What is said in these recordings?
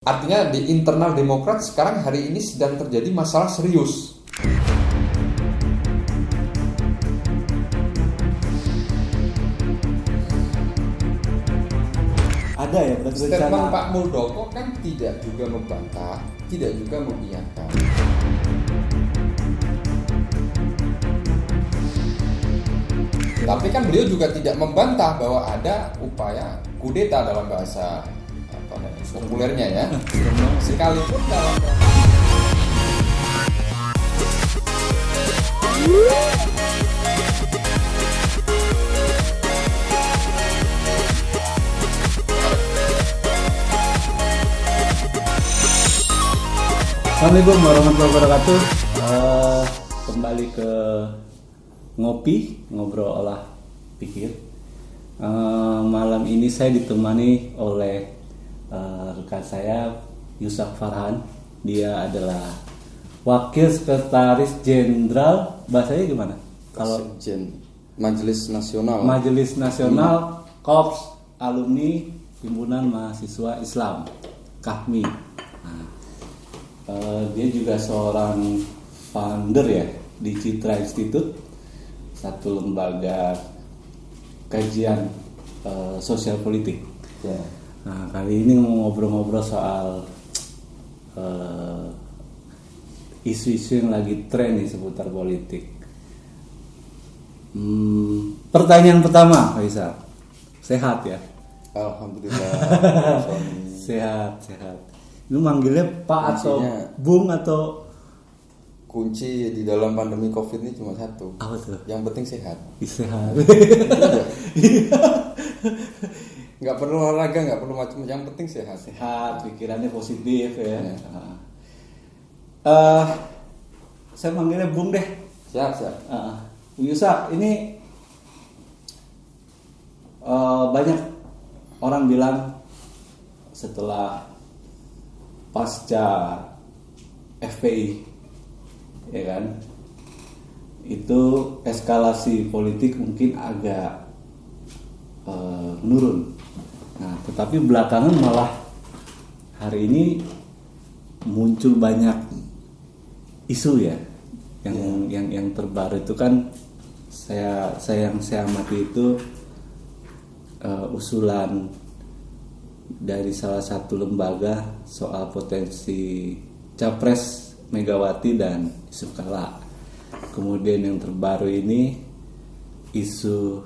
Artinya di internal Demokrat sekarang hari ini sedang terjadi masalah serius. Ada ya berarti Statement rencana. Pak Muldoko kan tidak juga membantah, tidak juga mengiyakan. Tapi kan beliau juga tidak membantah bahwa ada upaya kudeta dalam bahasa populernya ya. Sekalipun dalam Assalamualaikum warahmatullahi wabarakatuh. Kembali ke ngopi, ngobrol olah pikir. Malam ini saya ditemani oleh rekan saya Yusak Farhan. Dia adalah Wakil Sekretaris Jenderal, bahasanya gimana? Kalau Sekjen Majelis Nasional. Majelis Nasional Korps Alumni Himpunan Mahasiswa Islam KAHMI. Nah, dia juga seorang founder ya di Citra Institute, satu lembaga kajian sosial politik. Ya. Nah, kali ini mau ngobrol-ngobrol soal isu-isu yang lagi tren nih seputar politik. Pertanyaan pertama, Pak Isa, sehat ya? Alhamdulillah. Sehat. Lu manggilnya Pak atau Kuncinya. Bung atau Kunci di dalam pandemi COVID ini cuma satu. apa tuh? Yang penting sehat. Sehat. Nggak perlu olahraga, nggak perlu macam. Yang penting sehat. Sehat, pikirannya positif ya. Ya. Saya manggilnya Bung deh. Siap. Bung Yusak, ini banyak orang bilang setelah pasca FPI, ya kan, itu eskalasi politik mungkin agak menurun. Nah, tetapi belakangan malah hari ini muncul banyak isu ya, yang terbaru itu kan saya amati itu usulan dari salah satu lembaga soal potensi capres Megawati dan Yusuf Kala. Kemudian yang terbaru ini isu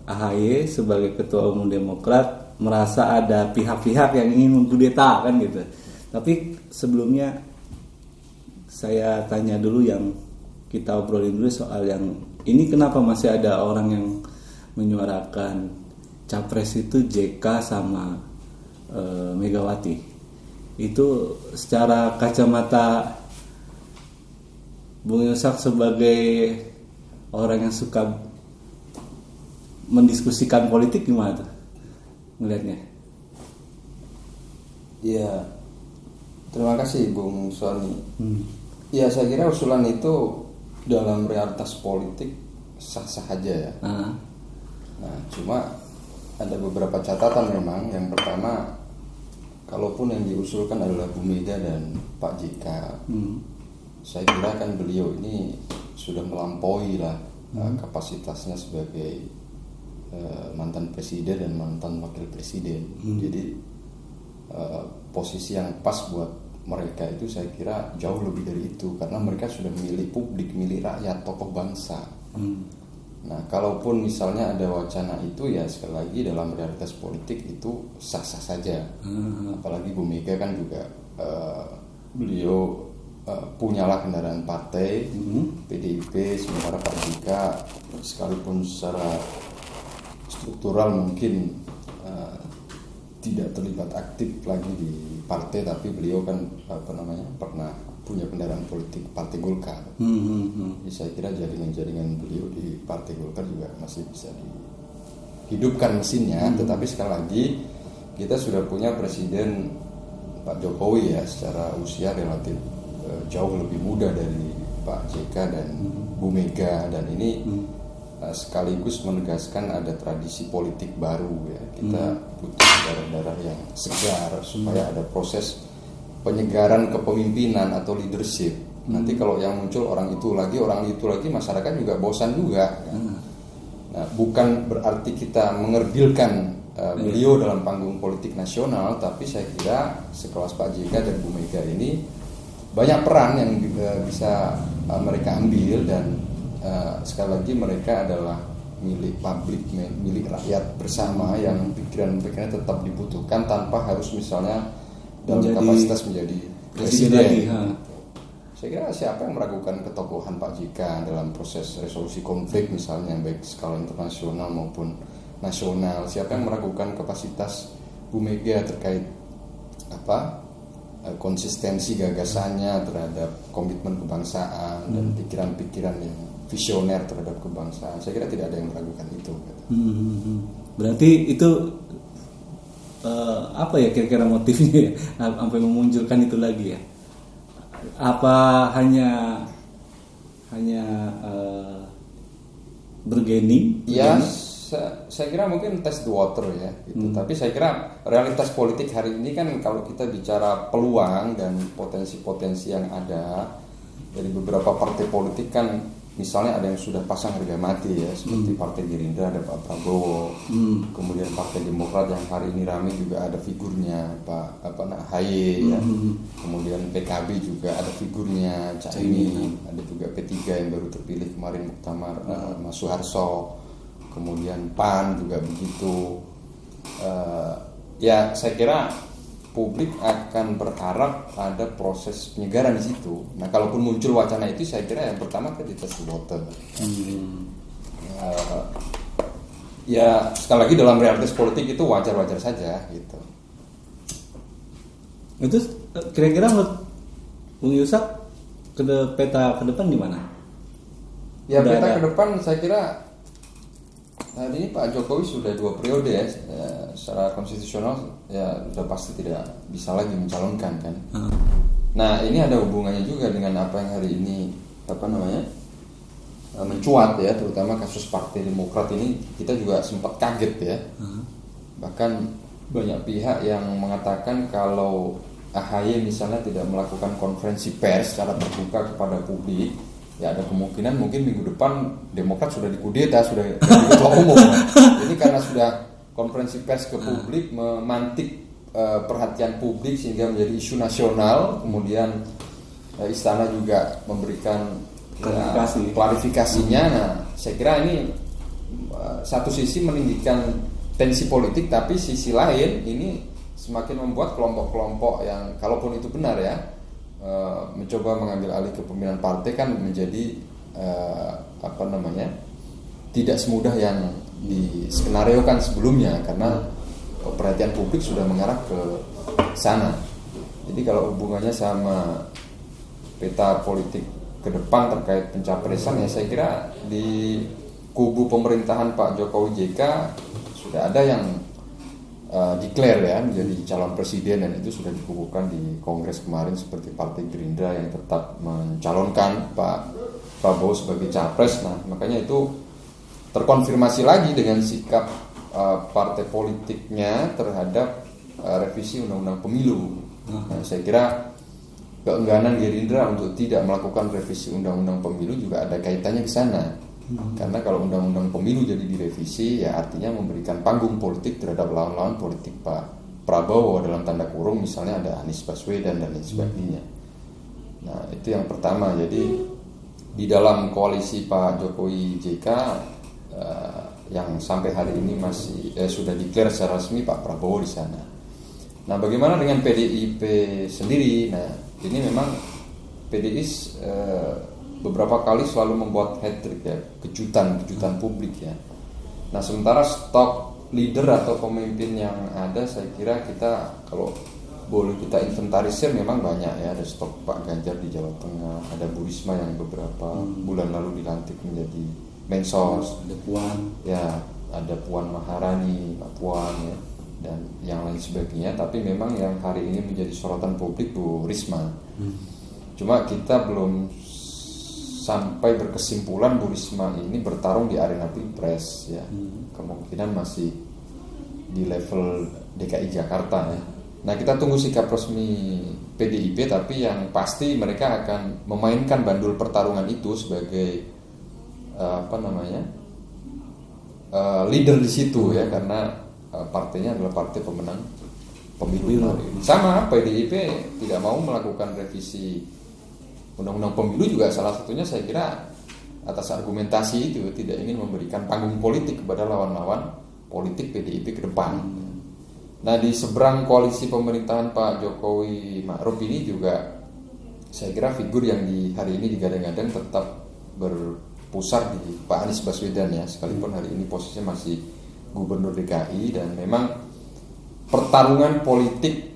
AHY sebagai ketua umum Demokrat merasa ada pihak-pihak yang ingin mengkudeta kan gitu. Tapi sebelumnya saya tanya dulu, yang kita obrolin dulu soal yang ini, kenapa masih ada orang yang menyuarakan capres itu JK sama Megawati. Itu secara kacamata Bung Yusak sebagai orang yang suka mendiskusikan politik, gimana tuh ngelihatnya? Iya. Terima kasih Bung Sony. Ya, saya kira usulan itu dalam realitas politik sah-sah aja ya. Nah, cuma ada beberapa catatan memang. Yang pertama, kalaupun yang diusulkan adalah Bu Mega dan Pak JK, saya kira kan beliau ini sudah melampaui lah kapasitasnya sebagai mantan presiden dan mantan wakil presiden. Jadi posisi yang pas buat mereka itu saya kira jauh lebih dari itu, karena mereka sudah memilih publik, memilih rakyat, tokoh bangsa. Nah, kalaupun misalnya ada wacana itu, ya sekali lagi dalam realitas politik itu sah-sah saja. Apalagi Bu Mega kan juga beliau punyalah kendaraan partai PDIP, sementara Pak JK sekalipun secara struktural mungkin tidak terlibat aktif lagi di partai, tapi beliau kan pernah punya kendaraan politik Partai Golkar. Jadi saya kira jaringan-jaringan beliau di Partai Golkar juga masih bisa dihidupkan mesinnya. Tetapi sekali lagi kita sudah punya Presiden Pak Jokowi ya, secara usia relatif jauh lebih muda dari Pak JK dan Bu Mega, dan ini sekaligus menegaskan ada tradisi politik baru ya. Kita butuh darah-darah yang segar supaya ada proses penyegaran kepemimpinan atau leadership. Nanti kalau yang muncul orang itu lagi, masyarakat juga bosan juga kan? Nah, bukan berarti kita mengerbilkan beliau dalam panggung politik nasional, tapi saya kira sekelas Pak JK dan Bu Mega ini banyak peran yang bisa mereka ambil, dan sekali lagi mereka adalah milik publik, milik rakyat bersama yang pikiran-pikirannya tetap dibutuhkan tanpa harus misalnya dalam kapasitas menjadi presiden. Saya kira siapa yang meragukan ketokohan Pak JK dalam proses resolusi konflik misalnya baik skala internasional maupun nasional? Siapa yang meragukan kapasitas Bu Mega terkait konsistensi gagasannya terhadap komitmen kebangsaan dan pikiran-pikiran yang visioner terhadap kebangsaan? Saya kira tidak ada yang meragukan itu. Berarti itu apa ya kira-kira motifnya ya, sampai memunculkan itu lagi ya? Apa hanya bergening? Ya, saya kira mungkin test the water ya gitu. Tapi saya kira realitas politik hari ini kan, kalau kita bicara peluang dan potensi-potensi yang ada dari beberapa partai politik kan, misalnya ada yang sudah pasang harga mati ya, seperti Partai Gerindra ada Pak Prabowo, kemudian Partai Demokrat yang hari ini ramai juga ada figurnya Pak AHY ya, kemudian PKB juga ada figurnya Caimin, ada juga P3 yang baru terpilih kemarin Muktamar Mas Soeharto, kemudian PAN juga begitu. Ya saya kira publik akan berharap ada proses penyegaran di situ. Nah, kalaupun muncul wacana itu, saya kira yang pertama kita test the water. Ya sekali lagi dalam realitas politik itu wajar-wajar saja gitu. Itu kira-kira menurut Bung Yusak peta ke depan gimana? Ya peta ke depan saya kira hari ini Pak Jokowi sudah 2 periode ya, secara konstitusional ya sudah pasti tidak bisa lagi mencalonkan kan. Nah ini ada hubungannya juga dengan apa yang hari ini mencuat ya, terutama kasus Partai Demokrat ini. Kita juga sempat kaget ya, bahkan banyak pihak yang mengatakan kalau AHY misalnya tidak melakukan konferensi pers secara terbuka kepada publik, ya ada kemungkinan mungkin minggu depan Demokrat sudah dikudeta, sudah jadi ketua umum. Ini karena sudah konferensi pers ke publik, memantik perhatian publik sehingga menjadi isu nasional. Kemudian istana juga memberikan klarifikasinya. Nah, saya kira ini satu sisi meninggikan tensi politik, tapi sisi lain ini semakin membuat kelompok-kelompok yang kalaupun itu benar ya, mencoba mengambil alih kepemimpinan partai kan menjadi tidak semudah yang diskenariokan sebelumnya, karena perhatian publik sudah mengarah ke sana. Jadi kalau hubungannya sama peta politik ke depan terkait pencapresan, ya saya kira di kubu pemerintahan Pak Jokowi JK sudah ada yang declare ya menjadi calon presiden, dan itu sudah dikukuhkan di Kongres kemarin, seperti Partai Gerindra yang tetap mencalonkan Pak Prabowo sebagai capres. Nah, makanya itu terkonfirmasi lagi dengan sikap partai politiknya terhadap revisi Undang-Undang Pemilu. Nah, saya kira keengganan Gerindra untuk tidak melakukan revisi Undang-Undang Pemilu juga ada kaitannya ke sana. Karena kalau Undang-Undang Pemilu jadi direvisi, ya artinya memberikan panggung politik terhadap lawan-lawan politik Pak Prabowo, dalam tanda kurung misalnya ada Anies Baswedan dan lain sebagainya. Nah, itu yang pertama. Jadi di dalam koalisi Pak Jokowi JK yang sampai hari ini masih sudah declare secara resmi Pak Prabowo di sana. Nah, bagaimana dengan PDIP sendiri? Nah, ini memang PDI beberapa kali selalu membuat hat-trick ya, kejutan publik ya. Nah, sementara stok leader atau pemimpin yang ada, saya kira kita kalau boleh kita inventarisir memang banyak ya. Ada stok Pak Ganjar di Jawa Tengah, ada Bu Risma yang beberapa bulan lalu dilantik menjadi Mensos, ada Puan ya, ada Puan Maharani, Pak Puan ya, dan yang lain sebagainya. Tapi memang yang hari ini menjadi sorotan publik Bu Risma. Cuma kita belum sampai berkesimpulan Bu Risma ini bertarung di arena Pilpres ya. Kemungkinan masih di level DKI Jakarta ya. Nah, kita tunggu sikap resmi PDIP, tapi yang pasti mereka akan memainkan bandul pertarungan itu sebagai leader di situ ya, karena partainya adalah partai pemenang pemilu. Sama PDIP tidak mau melakukan revisi undang-undang pemilu juga salah satunya saya kira atas argumentasi itu, tidak ingin memberikan panggung politik kepada lawan-lawan politik PDIP ke depan. Nah, di seberang koalisi pemerintahan Pak Jokowi Ma'ruf ini juga saya kira figur yang di hari ini digadang-gadang tetap berpusar di Pak Anies Baswedan ya, sekalipun hari ini posisinya masih Gubernur DKI, dan memang pertarungan politik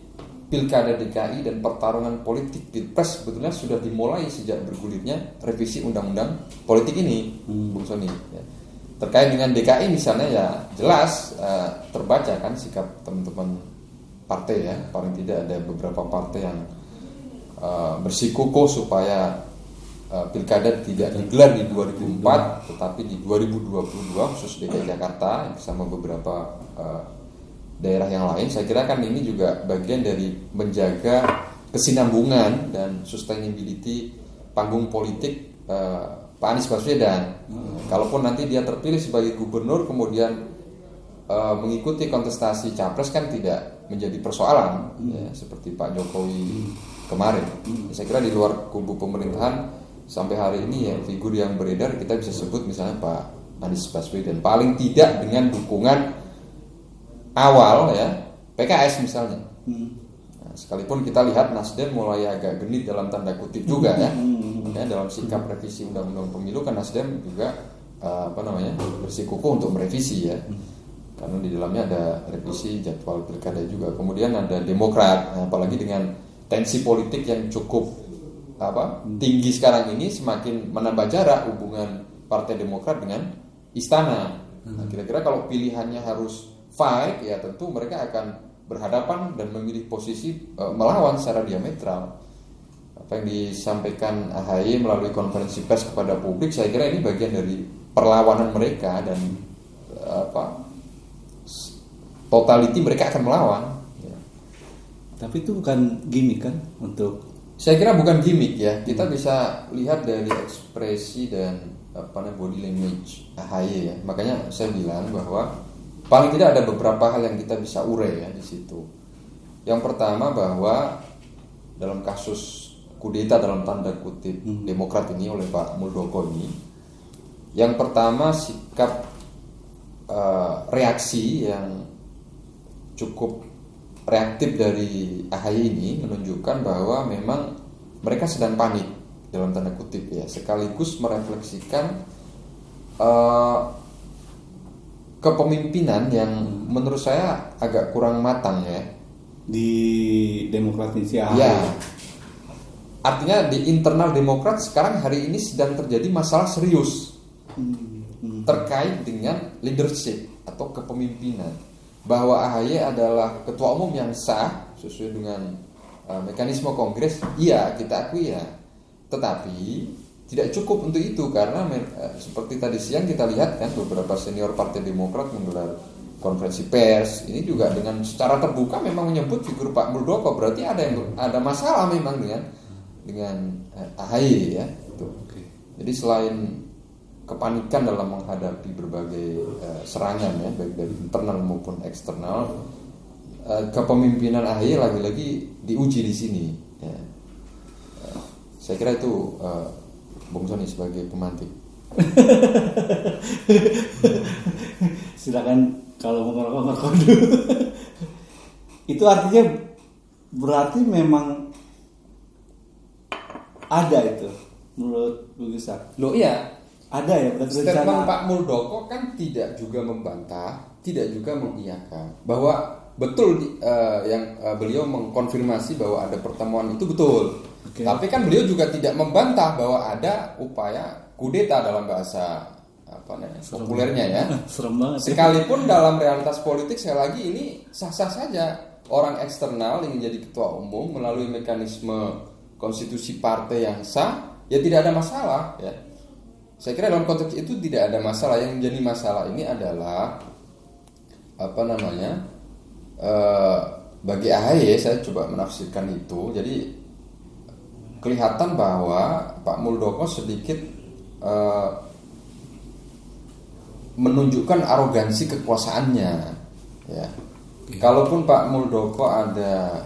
Pilkada DKI dan pertarungan politik Pilpres sebetulnya sudah dimulai sejak bergulirnya revisi undang-undang politik ini, Bung Sony ya. Terkait dengan DKI misalnya ya jelas terbaca kan sikap teman-teman partai ya, paling tidak ada beberapa partai yang bersikukuh supaya pilkada tidak digelar di 2004 tetapi di 2022 khusus DKI Jakarta bersama beberapa daerah yang lain. Saya kira kan ini juga bagian dari menjaga kesinambungan dan sustainability panggung politik Pak Anies Baswedan. Kalaupun nanti dia terpilih sebagai gubernur kemudian mengikuti kontestasi capres kan tidak menjadi persoalan ya, seperti Pak Jokowi kemarin. Saya kira di luar kubu pemerintahan sampai hari ini ya figur yang beredar kita bisa sebut misalnya Pak Anies Baswedan, paling tidak dengan dukungan awal ya PKS misalnya. Sekalipun kita lihat Nasdem mulai agak genit dalam tanda kutip juga ya, dalam sikap revisi undang-undang pemilu kan Nasdem juga bersikukuh untuk merevisi ya, karena di dalamnya ada revisi jadwal pilkada juga. Kemudian ada Demokrat, apalagi dengan tensi politik yang cukup tinggi sekarang ini, semakin menambah jarak hubungan Partai Demokrat dengan Istana. Nah, kira-kira kalau pilihannya harus fight ya tentu mereka akan berhadapan dan memilih posisi melawan secara diametral. Apa yang disampaikan AHY melalui konferensi pers kepada publik, saya kira ini bagian dari perlawanan mereka dan totality mereka akan melawan. Ya. Tapi itu bukan gimmick kan untuk? Saya kira bukan gimmick ya. Kita bisa lihat dari ekspresi dan body language AHY ya. Makanya saya bilang bahwa paling tidak ada beberapa hal yang kita bisa urai ya di situ. Yang pertama bahwa dalam kasus kudeta dalam tanda kutip Demokrat ini oleh Pak Muldoko ini, yang pertama sikap reaksi yang cukup reaktif dari AHY ini menunjukkan bahwa memang mereka sedang panik dalam tanda kutip ya, sekaligus merefleksikan kepemimpinan yang menurut saya agak kurang matang ya di Demokrat ini ya. Artinya di internal Demokrat sekarang hari ini sedang terjadi masalah serius terkait dengan leadership atau kepemimpinan, bahwa AHY adalah ketua umum yang sah sesuai dengan mekanisme kongres, iya kita akui ya, tetapi tidak cukup untuk itu karena seperti tadi siang kita lihat kan beberapa senior Partai Demokrat menggelar konferensi pers ini juga dengan secara terbuka memang menyebut figur Pak Muldoko, berarti ada masalah memang dengan AHY ya. Gitu. Jadi selain kepanikan dalam menghadapi berbagai serangan ya baik dari internal maupun eksternal, kepemimpinan AHY lagi-lagi diuji di sini. Ya. Saya kira itu Bung Sony sebagai pemantik. Silakan kalau mau ngerokok dulu. Itu artinya berarti memang ada itu menurut Bu Gusar. Loh iya. Ada ya berarti statement Pak Muldoko kan tidak juga membantah, tidak juga mengiyakan bahwa betul yang beliau mengkonfirmasi bahwa ada pertemuan itu betul. Okay. Tapi kan beliau juga tidak membantah bahwa ada upaya kudeta dalam bahasa populernya ya. Serem banget. Sekalipun dalam realitas politik sekali lagi ini sah-sah saja orang eksternal ingin jadi ketua umum melalui mekanisme konstitusi partai yang sah ya tidak ada masalah ya. Saya kira dalam konteks itu tidak ada masalah. Yang menjadi masalah ini adalah bagi AHY, saya coba menafsirkan itu. Jadi kelihatan bahwa Pak Muldoko sedikit menunjukkan arogansi kekuasaannya ya. Kalaupun Pak Muldoko ada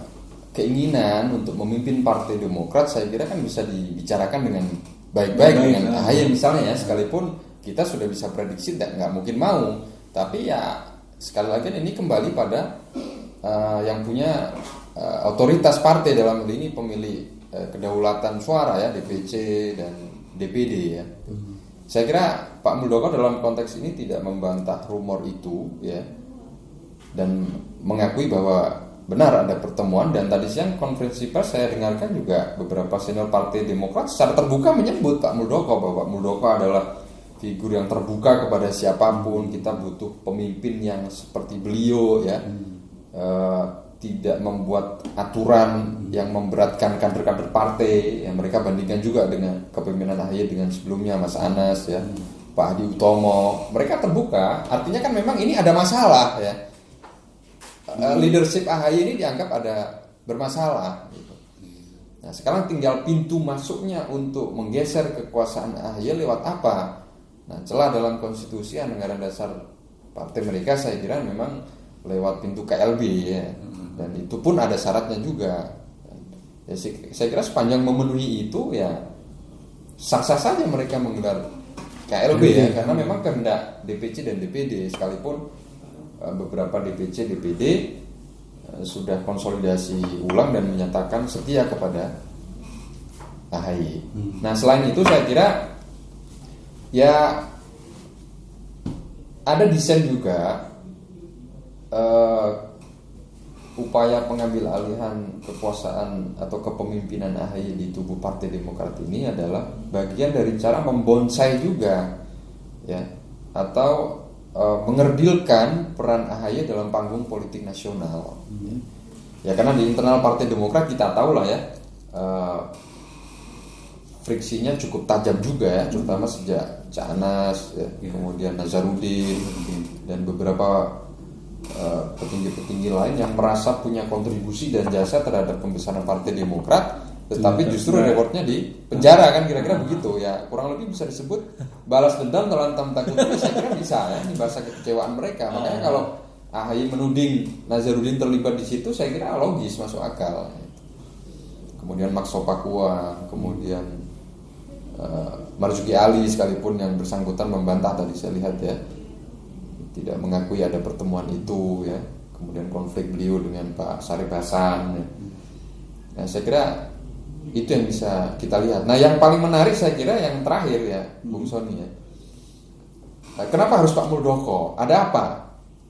keinginan untuk memimpin Partai Demokrat, saya kira kan bisa dibicarakan dengan baik-baik dengan AHY misalnya ya, sekalipun kita sudah bisa prediksi nggak mungkin mau, tapi ya sekali lagi ini kembali pada yang punya otoritas partai, dalam hal ini pemilih kedaulatan suara ya, DPC dan DPD ya. Saya kira Pak Muldoko dalam konteks ini tidak membantah rumor itu ya, dan mengakui bahwa benar ada pertemuan. Dan tadi siang konferensi pers saya dengarkan juga beberapa senior Partai Demokrat secara terbuka menyebut Pak Muldoko, bahwa Pak Muldoko adalah figur yang terbuka kepada siapapun. Kita butuh pemimpin yang seperti beliau ya, tidak membuat aturan yang memberatkan kader-kader partai yang mereka bandingkan juga dengan kepemimpinan AHY dengan sebelumnya, Mas Anas ya, Pak Hadi Utomo. Mereka terbuka, artinya kan memang ini ada masalah ya. Leadership AHY ini dianggap ada bermasalah gitu. Nah sekarang tinggal pintu masuknya untuk menggeser kekuasaan AHY lewat apa? Nah celah dalam konstitusi anggaran dasar partai mereka saya kira memang lewat pintu KLB ya. Dan itu pun ada syaratnya juga ya. Saya kira sepanjang memenuhi itu ya sah-sah saja mereka menggelar KLB ya, karena memang kehendak DPC dan DPD, sekalipun beberapa DPC, DPD sudah konsolidasi ulang dan menyatakan setia kepada AHY. Nah selain itu saya kira ya ada desain juga upaya pengambil alihan kekuasaan atau kepemimpinan AHY di tubuh Partai Demokrat ini adalah bagian dari cara membonsai juga ya, atau mengerdilkan peran AHY dalam panggung politik nasional. Ya karena di internal Partai Demokrat kita tahu lah ya, friksinya cukup tajam juga ya, terutama sejak Cak Anas ya, kemudian Nazarudin dan beberapa petinggi-petinggi lain yang merasa punya kontribusi dan jasa terhadap pembesaran Partai Demokrat, tetapi justru rewardnya di penjara, kan kira-kira begitu ya, kurang lebih bisa disebut balas dendam dalam tanda kutip. Saya kira bisa ya, ini bahasa kekecewaan mereka. Makanya kalau AHY menuding Nazarudin terlibat di situ, saya kira logis, masuk akal. Kemudian Maxo Pakuan, kemudian Marzuki Ali, sekalipun yang bersangkutan membantah tadi saya lihat ya, tidak mengakui ada pertemuan itu ya. Kemudian konflik beliau dengan Pak Sarip Hasan ya. Nah, saya kira itu yang bisa kita lihat. Nah yang paling menarik saya kira yang terakhir ya, Bung Sony ya. Nah, kenapa harus Pak Muldoko? Ada apa?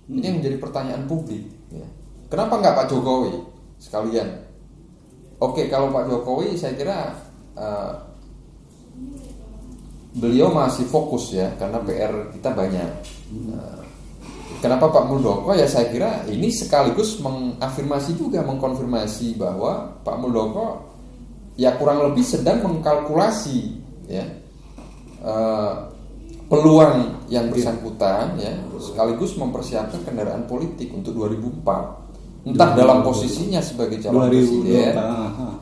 Ini yang menjadi pertanyaan publik ya. Kenapa nggak Pak Jokowi sekalian? Oke, kalau Pak Jokowi saya kira beliau masih fokus ya, karena PR kita banyak. Kenapa Pak Muldoko? Ya saya kira ini sekaligus mengafirmasi juga, mengkonfirmasi bahwa Pak Muldoko ya kurang lebih sedang mengkalkulasi ya peluang yang bersangkutan ya, sekaligus mempersiapkan kendaraan politik untuk 2004, entah dalam posisinya sebagai calon presiden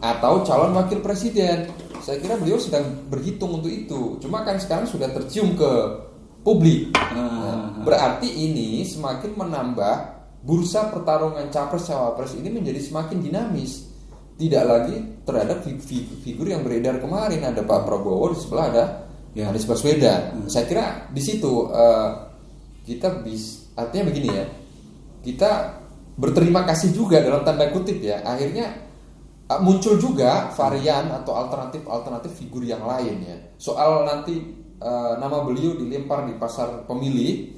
atau calon wakil presiden. Saya kira beliau sedang berhitung untuk itu. Cuma kan sekarang sudah tercium ke publik. Berarti ini semakin menambah bursa pertarungan capres-cawapres ini menjadi semakin dinamis. Tidak lagi terhadap figur yang beredar kemarin, ada Pak Prabowo, di sebelah ada Anies Baswedan. Saya kira di situ kita artinya begini ya, kita berterima kasih juga dalam tanda kutip ya, akhirnya muncul juga varian atau alternatif figur yang lain ya. Soal nanti nama beliau dilempar di pasar pemilih,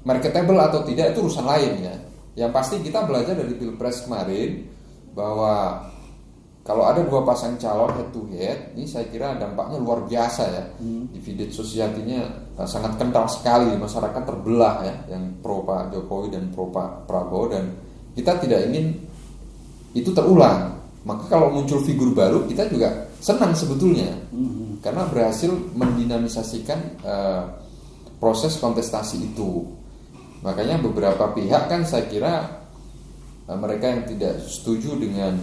marketable atau tidak itu urusan lain ya. Yang pasti kita belajar dari Pilpres kemarin bahwa kalau ada dua pasang calon head to head, ini saya kira dampaknya luar biasa ya. Dividen sosialitinya sangat kental sekali, masyarakat terbelah ya, yang pro Pak Jokowi dan pro Pak Prabowo, dan kita tidak ingin itu terulang Maka kalau muncul figur baru kita juga senang sebetulnya, karena berhasil mendinamisasikan proses kontestasi itu. Makanya beberapa pihak kan saya kira mereka yang tidak setuju dengan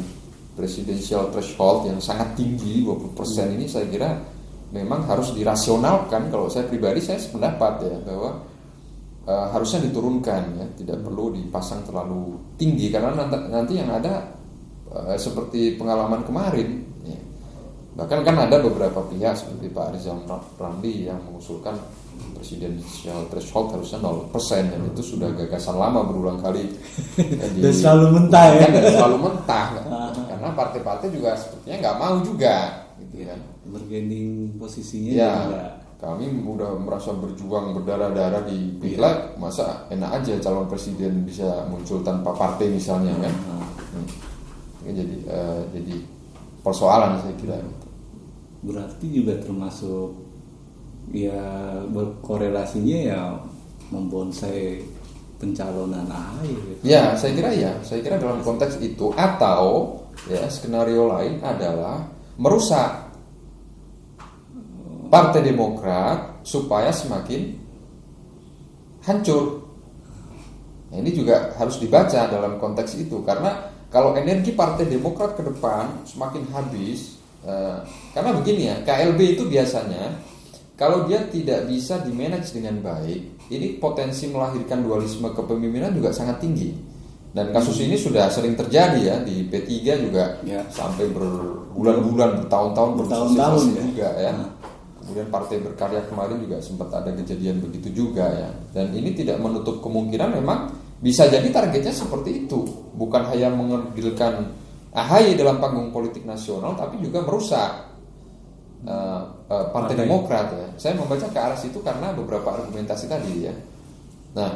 presidensial threshold yang sangat tinggi 20% ini, saya kira memang harus dirasionalkan. Kalau saya pribadi saya sependapat ya bahwa harusnya diturunkan ya, tidak perlu dipasang terlalu tinggi karena nanti yang ada seperti pengalaman kemarin ya. Bahkan kan ada beberapa pihak seperti Pak Rizal Ramli yang mengusulkan presidensial threshold harusnya 0% dan itu sudah gagasan lama berulang kali dan selalu mentah ya, selalu mentah karena partai-partai juga sepertinya nggak mau juga gitu kan, bergaining posisinya ya juga. Kami udah merasa berjuang berdarah-darah di pileg, masa enak aja calon presiden bisa muncul tanpa partai misalnya kan. Jadi persoalan saya kira. Berarti juga termasuk ya berkorelasinya ya membonsai pencalonan AHY gitu. Ya, saya kira dalam konteks itu, atau ya skenario lain adalah merusak Partai Demokrat supaya semakin hancur. Nah, ini juga harus dibaca dalam konteks itu, karena kalau energi Partai Demokrat ke depan semakin habis, karena begini ya, KLB itu biasanya kalau dia tidak bisa dimanage dengan baik, ini potensi melahirkan dualisme kepemimpinan juga sangat tinggi. Dan kasus ini sudah sering terjadi ya di P3 juga ya, sampai berbulan-bulan, bertahun-tahun juga ya. Kemudian Partai Berkarya kemarin juga sempat ada kejadian begitu juga ya. Dan ini tidak menutup kemungkinan memang bisa jadi targetnya seperti itu. Bukan hanya mengerdilkan AHY dalam panggung politik nasional, tapi juga merusak Partai Demokrat ya. Saya membaca ke arah situ karena beberapa argumentasi tadi ya. Nah,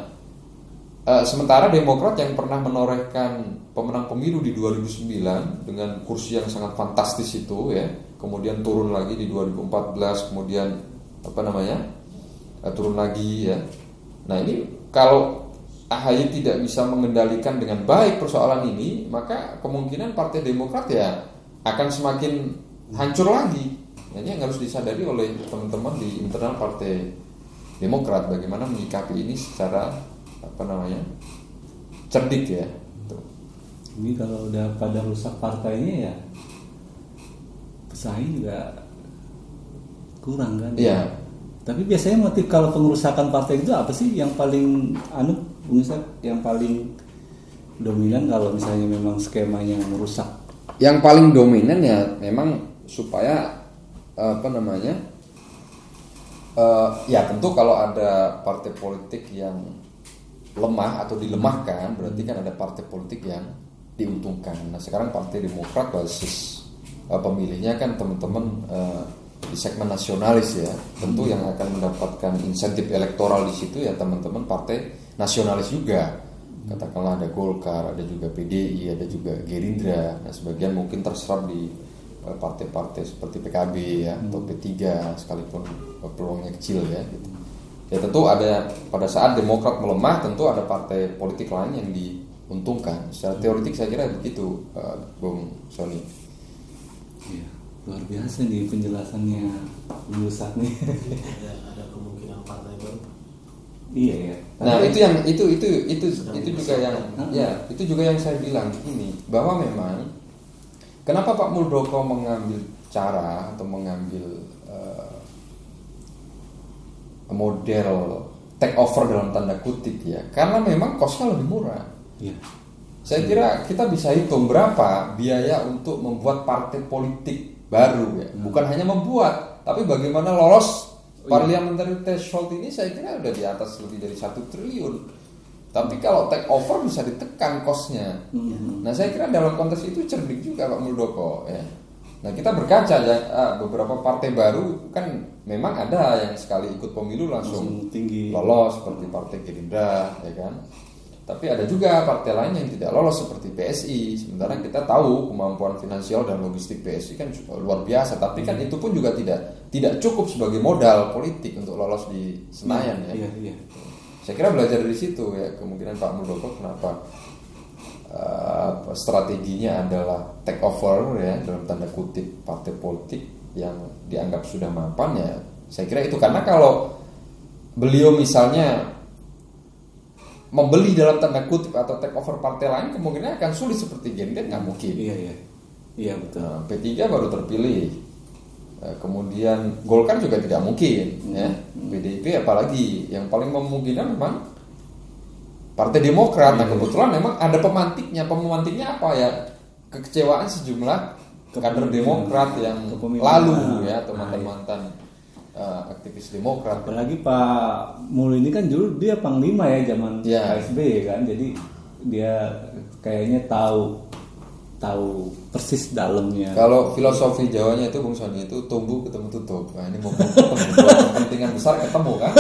sementara Demokrat yang pernah menorehkan pemenang pemilu di 2009 dengan kursi yang sangat fantastis itu ya, kemudian turun lagi di 2014, kemudian turun lagi ya. Nah, ini kalau AHY tidak bisa mengendalikan dengan baik persoalan ini, maka kemungkinan Partai Demokrat ya akan semakin hancur lagi. Ini yang harus disadari oleh teman-teman di internal Partai Demokrat, bagaimana menyikapi ini secara cerdik ya. Ini kalau udah pada rusak partainya ya pesaing juga kurang kan? Iya. Tapi biasanya motif kalau pengerusakan partai itu apa sih yang paling yang paling dominan kalau misalnya memang skemanya merusak? Yang paling dominan ya memang supaya ya tentu kalau ada partai politik yang lemah atau dilemahkan, berarti kan ada partai politik yang diuntungkan. Nah, sekarang Partai Demokrat basis pemilihnya kan teman-teman di segmen nasionalis ya, tentu yang akan mendapatkan insentif elektoral di situ ya teman-teman partai nasionalis juga. Katakanlah ada Golkar, ada juga PDI, ada juga Gerindra. Nah, sebagian mungkin terserap di partai-partai seperti PKB ya atau P3 sekalipun peluangnya kecil ya gitu. Ya tentu ada, pada saat Demokrat melemah tentu ada partai politik lain yang diuntungkan. Secara teoretik saya kira begitu, Bung Sony. Iya, luar biasa nih penjelasannya merusak nih. Ada kemungkinan partai baru. Iya ya. Nah, itu juga yang ya, itu juga yang saya bilang ini, bahwa memang kenapa Pak Muldoko mengambil cara atau mengambil model take over dalam tanda kutip ya, karena memang kosnya lebih murah. Iya. Saya kira kita bisa hitung berapa biaya untuk membuat partai politik baru ya. Bukan hanya membuat, tapi bagaimana lolos parliamentary threshold ini saya kira udah di atas lebih dari 1 triliun. Tapi kalau take over bisa ditekan kosnya. Nah, saya kira dalam konteks itu cerdik juga Pak Muldoko ya. Nah, kita berkaca ya, beberapa partai baru kan memang ada yang sekali ikut pemilu langsung tinggi lolos seperti Partai Gerindra ya kan. Tapi ada juga partai lain yang tidak lolos seperti PSI. Sementara kita tahu kemampuan finansial dan logistik PSI kan luar biasa, tapi kan itu pun juga tidak cukup sebagai modal politik untuk lolos di Senayan ya. Iya. Saya kira belajar dari situ ya, kemungkinan Pak Muldoko kenapa strateginya adalah take over ya dalam tanda kutip partai politik yang dianggap sudah mapan ya. Saya kira itu, karena kalau beliau misalnya membeli dalam tanda kutip atau take over partai lain, kemungkinan akan sulit seperti Gerindra, nggak mungkin. Iya betul. Nah, P3 baru terpilih, kemudian Golkar juga tidak mungkin, ya. PDIP apalagi, yang paling memungkinkan memang Partai Demokrat. Nah kebetulan memang ada pemantiknya apa ya, kekecewaan sejumlah kader Demokrat yang lalu ya, atau mantan-mantan aktivis Demokrat. Apalagi Pak Mul ini kan dulu dia panglima ya zaman SBY kan, jadi dia kayaknya tahu persis dalamnya. Kalau filosofi Jawanya itu Bung Sony itu tumbuh ketemu tutup. Nah ini mau kepentingan besar ketemu kan.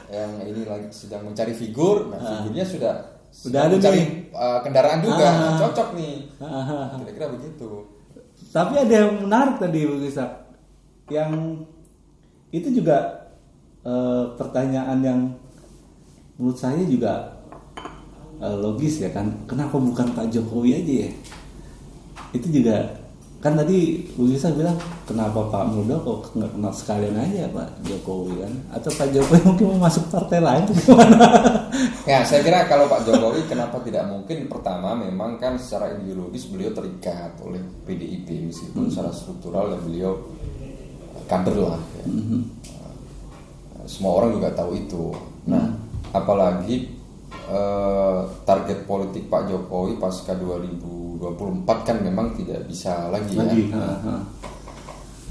Yang ini lagi sedang mencari figur, nah figurnya sudah ada mencari kendaraan juga, nah, cocok nih. Kira-kira begitu. Tapi ada yang menarik tadi Bung Ishak, yang itu juga pertanyaan yang menurut saya juga logis ya kan, kenapa bukan Pak Jokowi aja ya? Itu juga kan tadi Bu Lisa bilang kenapa Pak Muldoko nggak kenal sekalian aja Pak Jokowi kan, atau Pak Jokowi mungkin mau masuk partai lain tuh gimana? Ya saya kira kalau Pak Jokowi kenapa tidak mungkin, pertama memang kan secara ideologis beliau terikat oleh PDIP meskipun secara struktural dan beliau kader lah ya. Semua orang juga tahu itu. Nah apalagi target politik Pak Jokowi pasca 2024 kan memang tidak bisa lagi ya.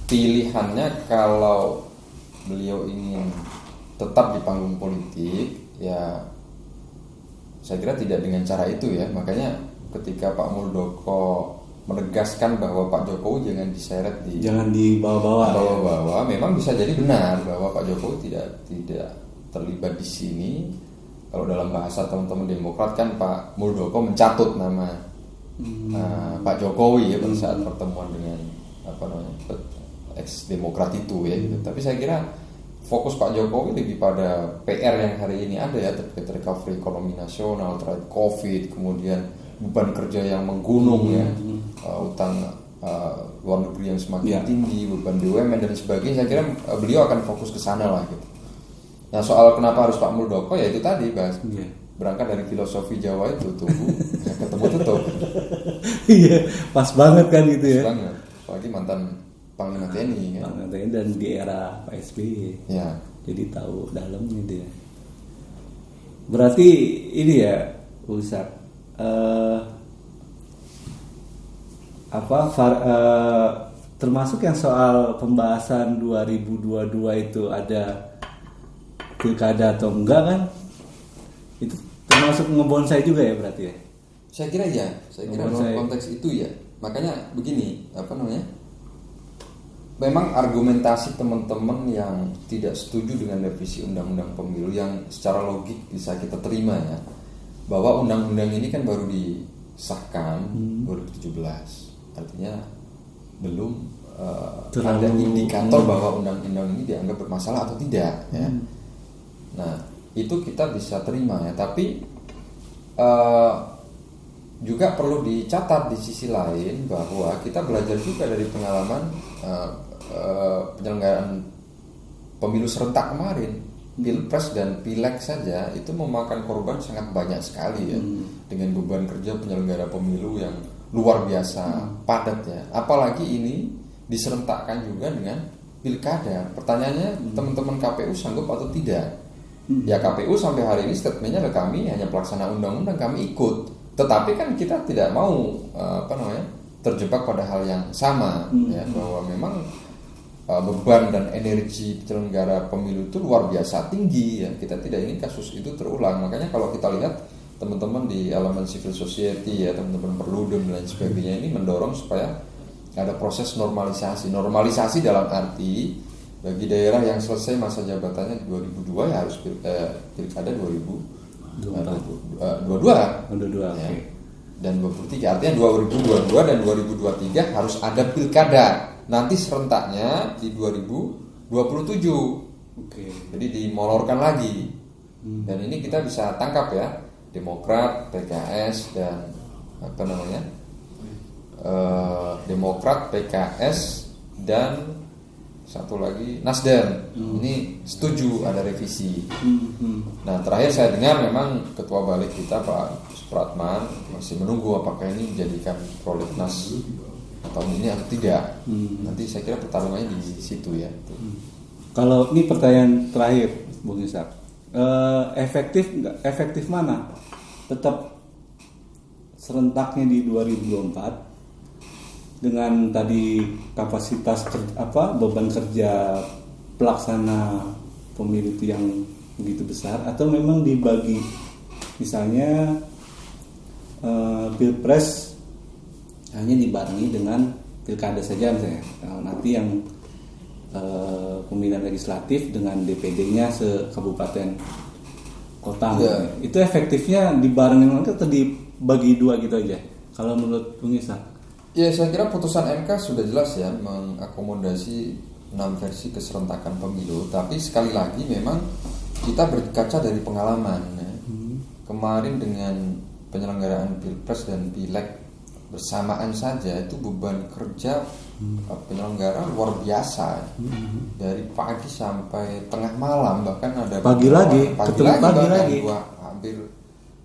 Pilihannya kalau beliau ingin tetap di panggung politik ya, saya kira tidak dengan cara itu ya. Makanya ketika Pak Muldoko menegaskan bahwa Pak Jokowi jangan dibawa-bawa, memang bisa jadi benar bahwa Pak Jokowi tidak terlibat di sini. Kalau dalam bahasa teman-teman Demokrat kan Pak Muldoko mencatut nama Pak Jokowi ya pada saat pertemuan dengan ex Demokrat itu ya gitu. Tapi saya kira fokus Pak Jokowi lebih pada PR yang hari ini ada ya, terkait recovery ekonomi nasional, terkait COVID, kemudian beban kerja yang menggunung ya, utang luar negeri yang semakin tinggi, beban BUMN dan sebagainya. Saya kira beliau akan fokus ke sana lah gitu. Nah soal kenapa harus Pak Muldoko ya itu tadi bahas berangkat dari filosofi Jawa itu tumbuh ketemu tutup. Iya pas banget kan gitu ya. Pas banget, apalagi mantan Panglima TNI kan. Panglima TNI dan di era Pak SBY. Ya. Jadi tahu dalamnya dia. Berarti ini ya Ustaz, termasuk yang soal pembahasan 2022 itu ada pilkada atau enggak kan, itu termasuk ngebonsai juga ya berarti ya? Saya kira dalam konteks itu ya. Makanya begini, memang argumentasi teman-teman yang tidak setuju dengan revisi undang-undang pemilu yang secara logik bisa kita terima ya, bahwa undang-undang ini kan baru disahkan 2017, artinya belum ada indikator bahwa undang-undang ini dianggap bermasalah atau tidak ya. Nah itu kita bisa terima ya, tapi juga perlu dicatat di sisi lain bahwa kita belajar juga dari pengalaman penyelenggaraan pemilu serentak kemarin. Pilpres dan pileg saja itu memakan korban sangat banyak sekali ya, dengan beban kerja penyelenggara pemilu yang luar biasa padat ya. Apalagi ini diserentakkan juga dengan pilkada. Pertanyaannya teman-teman KPU sanggup atau tidak? Ya KPU sampai hari ini statementnya kami hanya pelaksana undang-undang, kami ikut. Tetapi kan kita tidak mau terjebak pada hal yang sama ya, bahwa memang beban dan energi penyelenggara pemilu itu luar biasa tinggi ya. Kita tidak ingin kasus itu terulang. Makanya kalau kita lihat teman-teman di elemen civil society ya, teman-teman Perludem dan lain sebagainya ini mendorong supaya ada proses normalisasi. Normalisasi dalam arti bagi daerah yang selesai masa jabatannya di 2002 ya harus pilkada 2022 ya. Dan 23, artinya 2022 dan 2023 harus ada pilkada. Nanti serentaknya di 2027. Jadi dimolorkan lagi. Dan ini kita bisa tangkap ya, Demokrat, PKS dan apa namanya? Demokrat, PKS dan satu lagi Nasdem. Ini setuju ada revisi. Nah, terakhir saya dengar memang Ketua Balik kita Pak Supratman masih menunggu apakah ini dijadikan prolegnas tahun ini atau tidak. Nanti saya kira pertarungannya di situ ya. Kalau ini pertanyaan terakhir, Bung Ishak, efektif mana? Tetap serentaknya di 2024 dengan tadi kapasitas beban kerja pelaksana pemilu itu yang begitu besar, atau memang dibagi misalnya pilpres hanya dibarengi dengan pilkada saja misalnya, nanti yang pemilihan legislatif dengan DPD-nya se-kabupaten kota. Itu efektifnya dibarengin atau dibagi dua gitu aja kalau menurut Bung Ishak? Ya, saya kira putusan MK sudah jelas ya mengakomodasi 6 versi keserentakan pemilu. Tapi sekali lagi memang kita berkaca dari pengalaman ya. Kemarin dengan penyelenggaraan Pilpres dan Pileg bersamaan saja itu beban kerja penyelenggara luar biasa. Dari pagi sampai tengah malam, bahkan ada pagi lagi hampir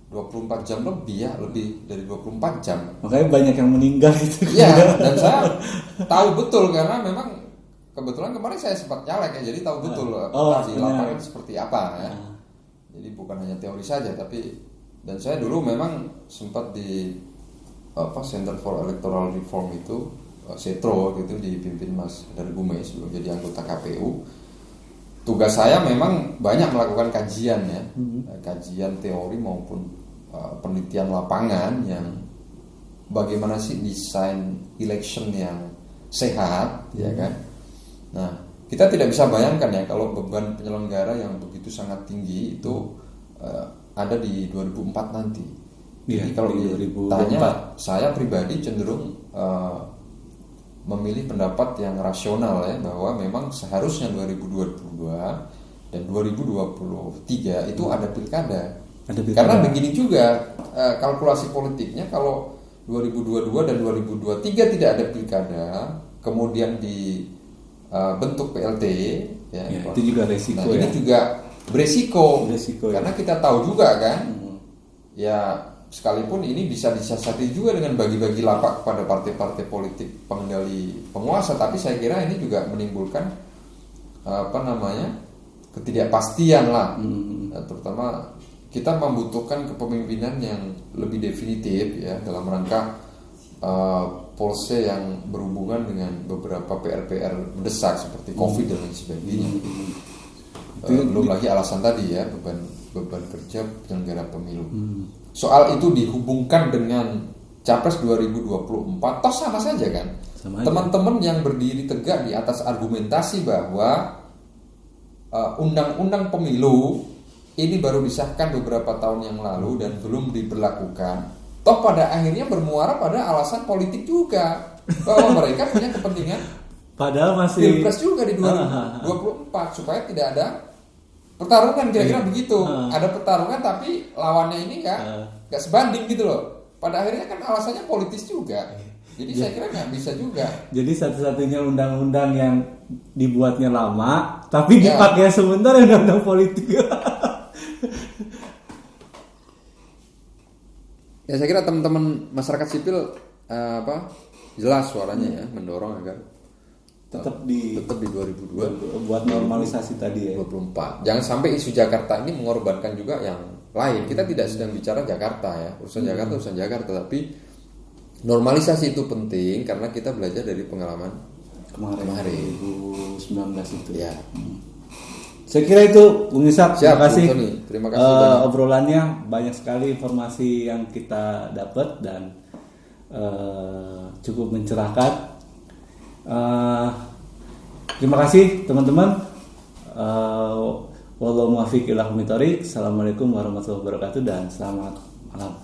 24 jam lebih ya, lebih dari 24 jam. Makanya banyak yang meninggal itu. Iya, dan saya tahu betul karena memang kebetulan kemarin saya sempat nyalek ya, jadi tahu betul di lapangan seperti apa ya. Jadi bukan hanya teori saja, tapi dan saya dulu memang sempat di Center for Electoral Reform itu Setro gitu dipimpin Mas Dargume sebelum jadi anggota KPU. Tugas saya memang banyak melakukan kajian ya, kajian teori maupun penelitian lapangan yang bagaimana sih desain election yang sehat, ya kan? Nah, kita tidak bisa bayangkan ya kalau beban penyelenggara yang begitu sangat tinggi itu ada di 2004 nanti. Jadi kalau ditanya, saya pribadi cenderung memilih pendapat yang rasional ya, bahwa memang seharusnya 2022 dan 2023 itu ada pilkada. Karena begini juga kalkulasi politiknya, kalau 2022 dan 2023 tidak ada pilkada, kemudian dibentuk PLT ya, itu juga resiko. Nah, ini juga beresiko karena kita tahu juga kan, ya sekalipun ini bisa disiasati juga dengan bagi-bagi lapak kepada partai-partai politik pengendali penguasa, tapi saya kira ini juga menimbulkan ketidakpastian lah, terutama kita membutuhkan kepemimpinan yang lebih definitif ya dalam rangka policy yang berhubungan dengan beberapa PR mendesak seperti COVID dan lain sebagainya. Belum lagi alasan tadi ya, beban kerja penyelenggara pemilu. Soal itu dihubungkan dengan Capres 2024, toh sama saja kan? Teman-teman yang berdiri tegak di atas argumentasi bahwa undang-undang pemilu ini baru disahkan beberapa tahun yang lalu dan belum diberlakukan, toh pada akhirnya bermuara pada alasan politik juga, bahwa mereka punya kepentingan padahal masih Pilpres juga di 2024 supaya tidak ada pertarungan, kira-kira begitu. Ada pertarungan tapi lawannya ini nggak sebanding gitu loh. Pada akhirnya kan alasannya politis juga. Jadi saya kira nggak bisa juga. Jadi satu-satunya undang-undang yang dibuatnya lama tapi dipakai sebentar undang-undang politik. Ya, saya kira teman-teman masyarakat sipil jelas suaranya ya, mendorong agar tetap di 2022 buat normalisasi tadi ya. 24. Jangan sampai isu Jakarta ini mengorbankan juga yang lain. Kita tidak sedang bicara Jakarta ya, urusan Jakarta, tapi normalisasi itu penting karena kita belajar dari pengalaman kemarin 2019 itu ya. Saya kira itu Bung Ishak. Terima kasih banyak. Obrolannya banyak sekali informasi yang kita dapat dan cukup mencerahkan. Terima kasih teman-teman. Wallahu muwaffiq ila aqwamit thoriq. Assalamualaikum warahmatullahi wabarakatuh dan selamat malam.